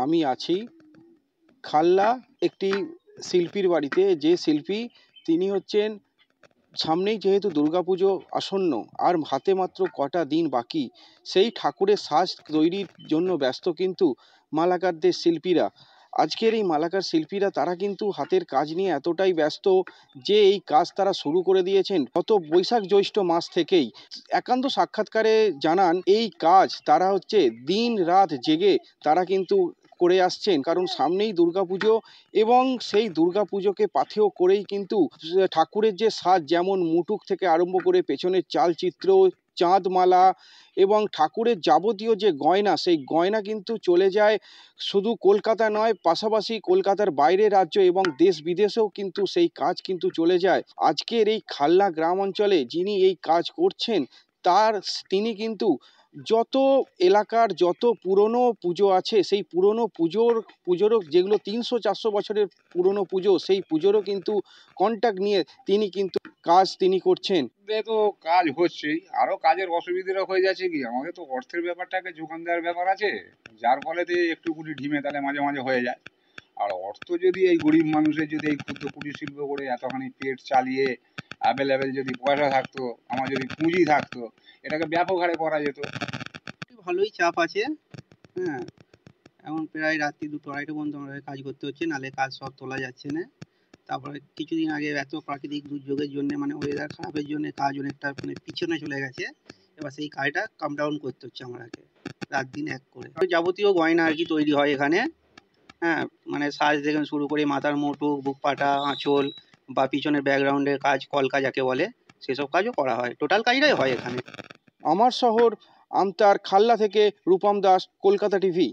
আমি আছি খাল্লা একটি শিল্পীর বাড়িতে। যে শিল্পী তিনি হচ্ছেন, সামনেই যেহেতু দুর্গাপুজো আসন্ন আর হাতে মাত্র কটা দিন বাকি, সেই ঠাকুরের সাজ তৈরির জন্য ব্যস্ত কিন্তু মালাকারদের শিল্পীরা। আজকের এই মালাকার শিল্পীরা তারা কিন্তু হাতের কাজ নিয়ে এতটাই ব্যস্ত যে এই কাজ তারা শুরু করে দিয়েছেন গত বৈশাখ জ্যৈষ্ঠ মাস থেকেই। একান্ত সাক্ষাৎকারে জানান এই কাজ তারা হচ্ছে দিন রাত জেগে তারা কিন্তু করে আসছেন, কারণ সামনেই দুর্গাপুজো এবং সেই দুর্গাপুজোকে পাথেয় করেই কিন্তু ঠাকুরের যে সাজ, যেমন মুটুক থেকে আরম্ভ করে পেছনের চালচিত্র, চাঁদমালা এবং ঠাকুরের যাবতীয় যে গয়না, সেই গয়না কিন্তু চলে যায় শুধু কলকাতা নয়, পাশাপাশি কলকাতার বাইরের রাজ্য এবং দেশ বিদেশেও কিন্তু সেই কাজ কিন্তু চলে যায়। আজকের এই খাল্লা গ্রাম অঞ্চলে যিনি এই কাজ করছেন তিনি কিন্তু যত এলাকার যত পুরনো পুজো আছে সেই পুরনো পুজোরও যেগুলো 300-400 বছরের পুরনো পুজো, সেই পুজোরও কিন্তু কন্ট্যাক্ট নিয়ে তিনি কিন্তু কাজ তিনি করছেন। তো কাজ হচ্ছেই, আরো কাজের অসুবিধা হয়ে যাচ্ছে কি, আমাদের তো অর্থের ব্যাপারটাকে যোগান দেওয়ার ব্যাপার আছে, যার ফলেতে একটুকুনি ঢিমে তালে মাঝে মাঝে হয়ে যায়। আর অর্থ যদি এই গরিব মানুষের যদি এই ক্ষুদ্র কুটির শিল্প করে এতখানি পেট চালিয়ে অ্যাভেলেবেল যদি পয়সা থাকতো, আমার যদি পুঁজি থাকতো, এটাকে ব্যাপক হারে করা যেত। ভালোই চাপ আছে। হ্যাঁ, এখন প্রায় রাত্রি 2-2:30 পর্যন্ত আমাদের কাজ করতে হচ্ছে, নাহলে কাজ সব তোলা যাচ্ছে না। তারপরে কিছুদিন আগে এত প্রাকৃতিক দুর্যোগের জন্য, মানে ওয়েদার খারাপের জন্য কাজ অনেকটা মানে পিছনে চলে গেছে। এবার সেই কাজটা কাম ডাউন করতে হচ্ছে আমাদেরকে, রাত দিন এক করে। যাবতীয় গয়না আর কি তৈরি হয় এখানে। হ্যাঁ, মানে সাজ থেকে শুরু করে মাথার মুটুক, বুক পাটা, আঁচল বা পিছনের ব্যাকগ্রাউন্ডের কাজ, কলকা যাকে বলে, সেসব কাজও করা হয়। টোটাল কাজটাই হয় এখানে। আমার শহর আমতার খাল্লা থেকে রূপম দাস, কলকাতা টিভি।